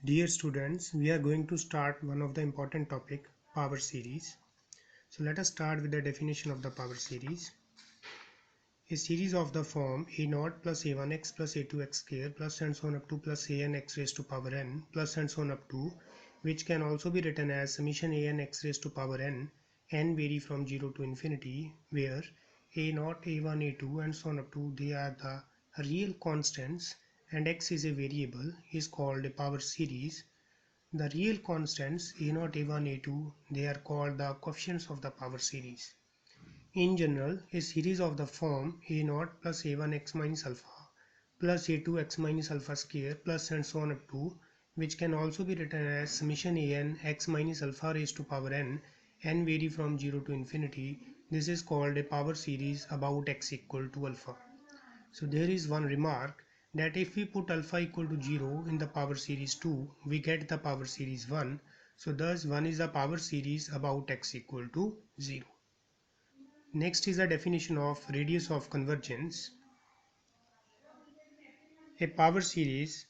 Dear students, we are going to start one of the important topic, power series. So let us start with the definition of the power series. A series of the form a naught plus a1x plus a2x square plus and so on up to plus an x raised to power n plus and so on up to, which can also be written as summation an x raised to power n vary from 0 to infinity, where a naught, a1, a2 and so on up to they are the real constants and x is a variable, is called a power series. The real constants a0, a1, a2, they are called the coefficients of the power series. In general, a series of the form a0 plus a1x minus alpha plus a2x minus alpha square plus and so on up to, which can also be written as summation an x minus alpha raised to power n vary from 0 to infinity. This is called a power series about x equal to alpha. So there is one remark that if we put alpha equal to 0 in the power series 2, we get the power series 1. So thus 1 is a power series about x equal to 0. Next is the definition of radius of convergence. A power series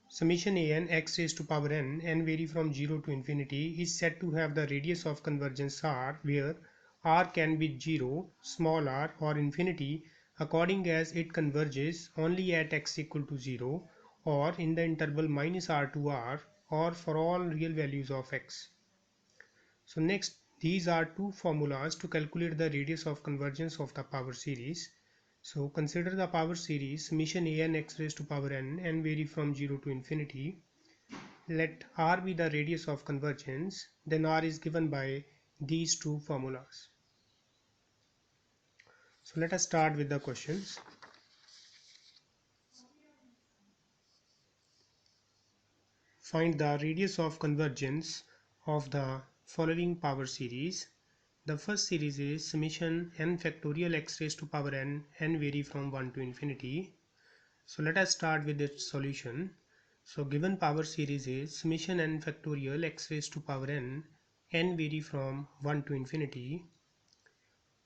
summation an x raised to power n vary from 0 to infinity is said to have the radius of convergence r, where r can be 0, small r or infinity according as it converges only at x equal to 0 or in the interval minus r to r or for all real values of x. So next, these are two formulas to calculate the radius of convergence of the power series. So consider the power series summation an x raised to power n vary from 0 to infinity. Let r be the radius of convergence, then r is given by these two formulas. So let us start with the questions. Find the radius of convergence of the following power series. The first series is summation n factorial x raised to power n vary from 1 to infinity. So let us start with its solution. So given power series is summation n factorial x raised to power n vary from 1 to infinity.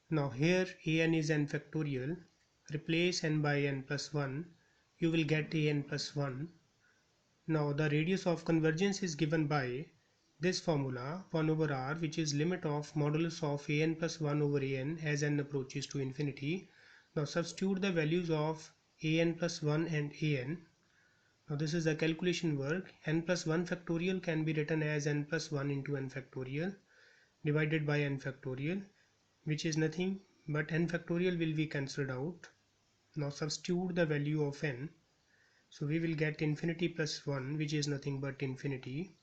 Now here an is n factorial. Replace n by n plus 1. You will get an plus 1. Now the radius of convergence is given by this formula 1 over r, which is limit of modulus of an plus 1 over an as n approaches to infinity. Now substitute the values of an plus 1 and an. Now this is the calculation work. N plus 1 factorial can be written as n plus 1 into n factorial divided by n factorial, which is nothing but n factorial will be cancelled out. Now substitute the value of n. So we will get infinity plus 1, which is nothing but infinity.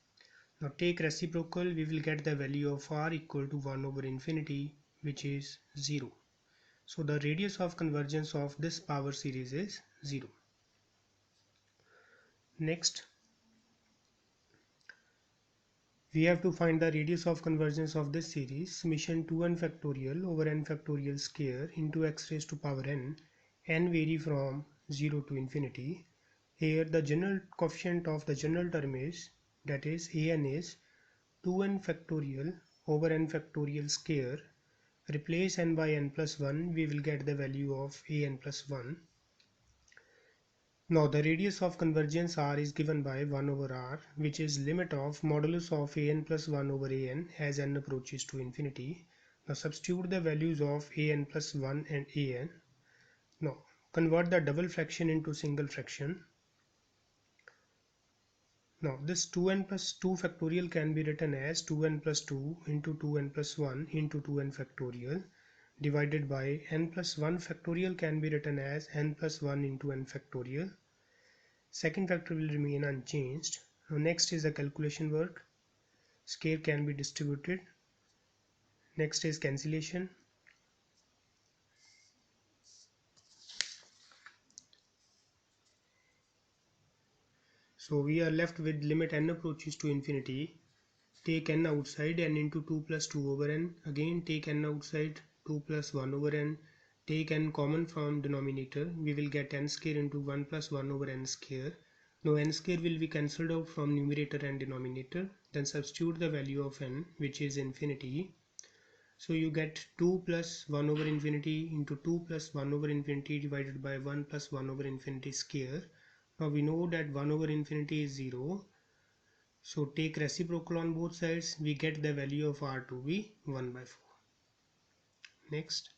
Now take reciprocal, we will get the value of r equal to 1 over infinity, which is 0. So the radius of convergence of this power series is 0. Next, we have to find the radius of convergence of this series summation 2n factorial over n factorial square into x raised to power n vary from 0 to infinity. Here the general coefficient of the general term is, that is an is 2n factorial over n factorial square. Replace n by n plus 1, we will get the value of an plus 1. Now the radius of convergence r is given by 1 over r, which is limit of modulus of an plus 1 over an as n approaches to infinity. Now substitute the values of an plus 1 and an. Now convert the double fraction into single fraction. Now this 2n plus 2 factorial can be written as 2n plus 2 into 2n plus 1 into 2n factorial divided by n plus 1 factorial can be written as n plus 1 into n factorial. Second factor will remain unchanged. Now next is the calculation work. Square can be distributed. Next is cancellation. So we are left with limit n approaches to infinity. Take n outside, n into 2 plus 2 over n. Again take n outside, 2 plus 1 over n. Take n common from denominator. We will get n square into 1 plus 1 over n square. Now n square will be cancelled out from numerator and denominator. Then substitute the value of n, which is infinity. So you get 2 plus 1 over infinity into 2 plus 1 over infinity divided by 1 plus 1 over infinity square. Now we know that 1 over infinity is 0. So take reciprocal on both sides. We get the value of r to be 1 by 4. Next,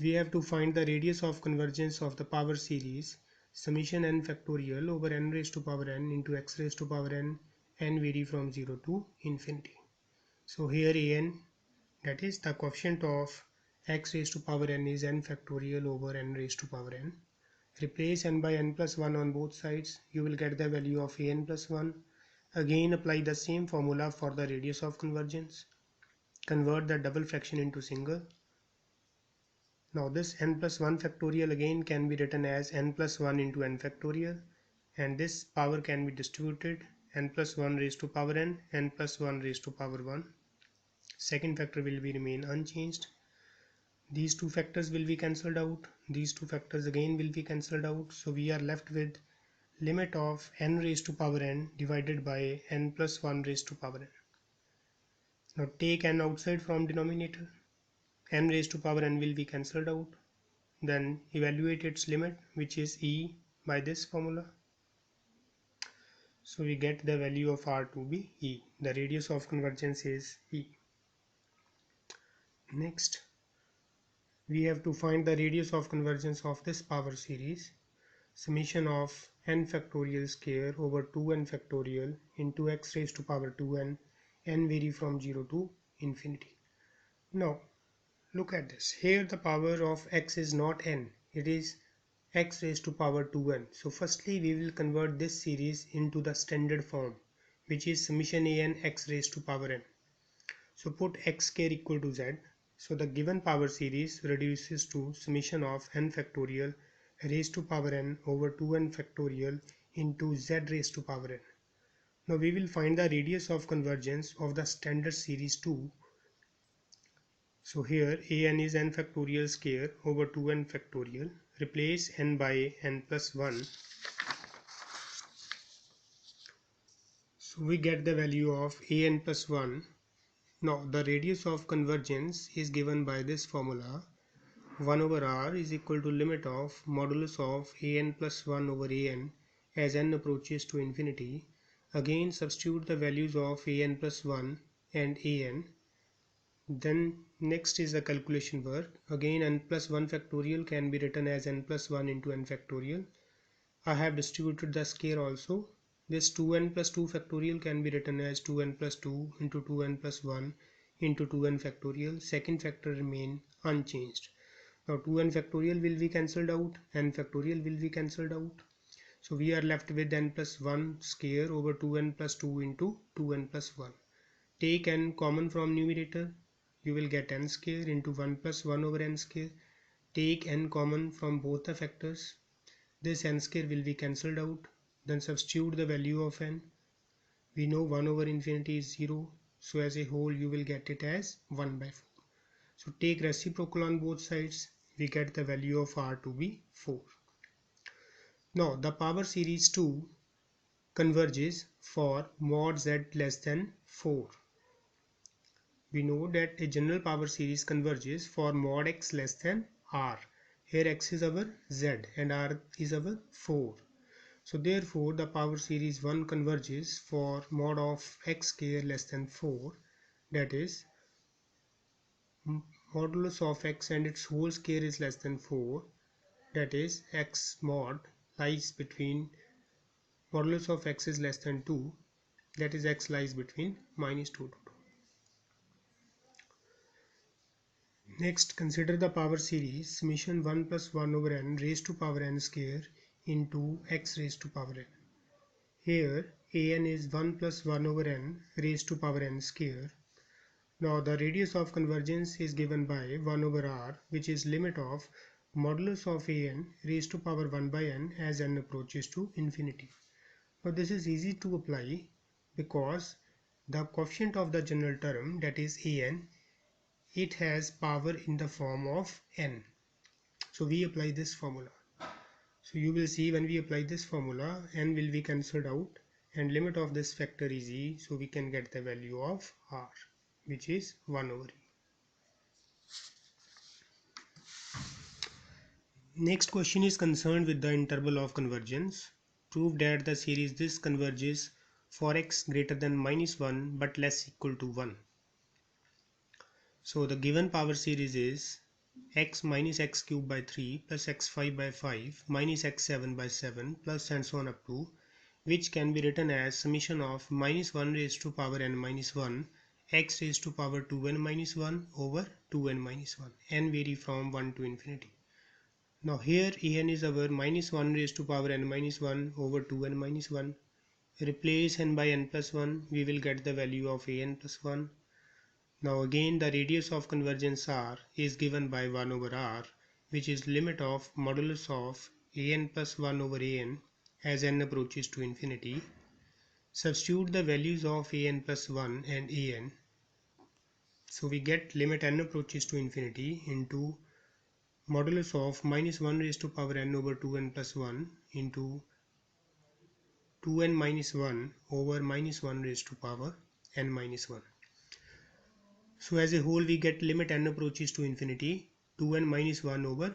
we have to find the radius of convergence of the power series summation n factorial over n raised to power n into x raised to power n vary from 0 to infinity. So here an, that is the coefficient of x raised to power n, is n factorial over n raised to power n. Replace n by n plus 1 on both sides. You will get the value of an plus 1. Again apply the same formula for the radius of convergence. Convert the double fraction into single. Now this n plus 1 factorial again can be written as n plus 1 into n factorial, and this power can be distributed, n plus 1 raised to power n plus 1 raised to power 1. Second factor will be remain unchanged. These two factors will be cancelled out. These two factors again will be cancelled out. So we are left with limit of n raised to power n divided by n plus 1 raised to power n. Now take n outside from denominator. N raised to power n will be cancelled out. Then evaluate its limit, which is e, by this formula. So we get the value of r to be e. The radius of convergence is e. Next, we have to find the radius of convergence of this power series summation of n factorial square over 2n factorial into x raised to power 2n, n vary from 0 to infinity. Now look at this. Here the power of x is not n, it is x raised to power 2n. So firstly we will convert this series into the standard form, which is summation an x raised to power n. So put x square equal to z. So the given power series reduces to summation of n factorial raised to power n over 2n factorial into z raised to power n. Now we will find the radius of convergence of the standard series too. So here an is n factorial square over 2n factorial. Replace n by n plus 1. So we get the value of an plus 1. Now the radius of convergence is given by this formula. 1 over r is equal to limit of modulus of an plus 1 over an as n approaches to infinity. Again substitute the values of an plus 1 and an. Then next is the calculation work. Again n plus 1 factorial can be written as n plus 1 into n factorial. I have distributed the square also. This 2n plus 2 factorial can be written as 2n plus 2 into 2n plus 1 into 2n factorial. Second factor remain unchanged. Now 2n factorial will be cancelled out, n factorial will be cancelled out. So we are left with n plus 1 square over 2n plus 2 into 2n plus 1. Take n common from numerator. You will get n square into 1 plus 1 over n square. Take n common from both the factors. This n square will be cancelled out. Then substitute the value of n. We know 1 over infinity is 0. So as a whole you will get it as 1 by 4. So take reciprocal on both sides. We get the value of r to be 4. Now the power series 2 converges for mod z less than 4. We know that a general power series converges for mod x less than r. Here x is our z and r is our 4. So therefore the power series 1 converges for mod of x square less than 4, that is modulus of x and its whole square is less than 4, that is x mod lies between modulus of x is less than 2, that is x lies between minus 2 to 2. Next, consider the power series summation 1 plus 1 over n raised to power n square into x raised to power n. Here an is 1 plus 1 over n raised to power n square. Now the radius of convergence is given by 1 over r, which is limit of modulus of an raised to power 1 by n as n approaches to infinity. Now this is easy to apply because the coefficient of the general term, that is an, it has power in the form of n. So we apply this formula. So you will see when we apply this formula, n will be cancelled out and limit of this factor is e, so we can get the value of r, which is 1 over e. Next question is concerned with the interval of convergence. Prove that the series this converges for x greater than -1 but less equal to 1. So the given power series is x minus x cubed by 3 plus x5 by 5 minus x7 by 7 plus and so on up to, which can be written as summation of -1 raised to power n minus 1 x raised to power 2n minus 1 over 2n minus 1, n vary from 1 to infinity. Now here En is our -1 raised to power n minus 1 over 2n minus 1. Replace n by n plus 1, we will get the value of an plus 1. Now again the radius of convergence r is given by 1 over r, which is limit of modulus of an plus 1 over an as n approaches to infinity. Substitute the values of an plus 1 and an. So we get limit n approaches to infinity into modulus of -1 raised to power n over 2n plus 1 into 2n minus 1 over -1 raised to power n minus 1. So as a whole we get limit n approaches to infinity 2n minus 1 over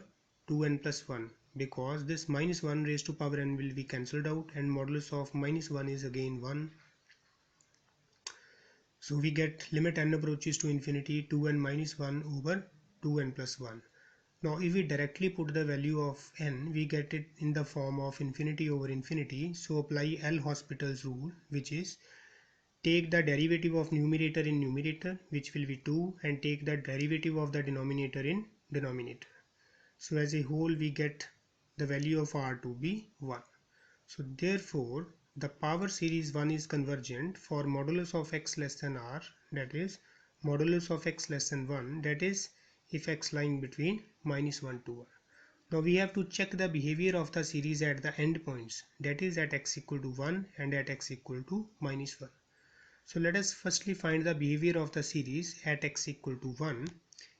2n plus 1, because this -1 raised to power n will be cancelled out and modulus of -1 is again 1. So we get limit n approaches to infinity 2n minus 1 over 2n plus 1. Now if we directly put the value of n, we get it in the form of infinity over infinity. So apply L'Hospital's rule, which is take the derivative of numerator in numerator, which will be 2, and take the derivative of the denominator in denominator. So as a whole we get the value of r to be 1. So therefore the power series 1 is convergent for modulus of x less than r, that is modulus of x less than 1, that is if x lying between -1 to 1. Now we have to check the behavior of the series at the endpoints, that is at x equal to 1 and at x equal to -1. So let us firstly find the behavior of the series at x equal to 1.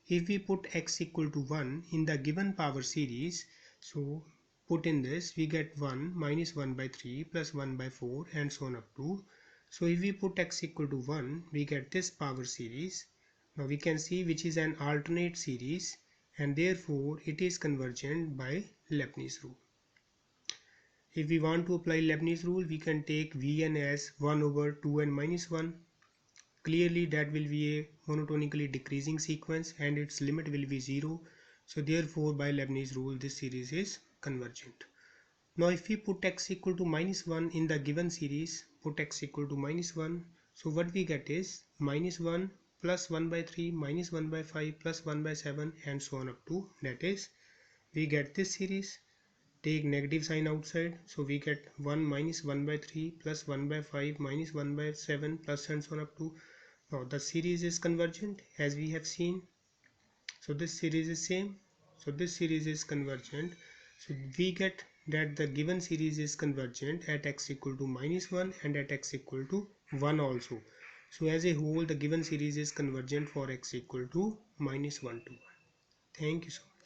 If we put x equal to 1 in the given power series, so put in this, we get 1 minus 1 by 3 plus 1 by 4 and so on up to. So if we put x equal to 1, we get this power series. Now we can see which is an alternate series and therefore it is convergent by Leibniz rule. If we want to apply Leibniz rule, we can take Vn as 1 over 2n minus 1. Clearly that will be a monotonically decreasing sequence and its limit will be 0. So therefore by Leibniz rule this series is convergent. Now if we put x equal to -1 in the given series, put x equal to -1, so what we get is -1 plus 1 by 3 minus 1 by 5 plus 1 by 7 and so on up to, that is we get this series. Take negative sign outside, so we get 1 minus 1 by 3 plus 1 by 5 minus 1 by 7 plus and so on up to. Now the series is convergent as we have seen. So this series is same. So this series is convergent. So we get that the given series is convergent at x equal to -1 and at x equal to 1 also. So as a whole the given series is convergent for x equal to -1 to 1. Thank you so much.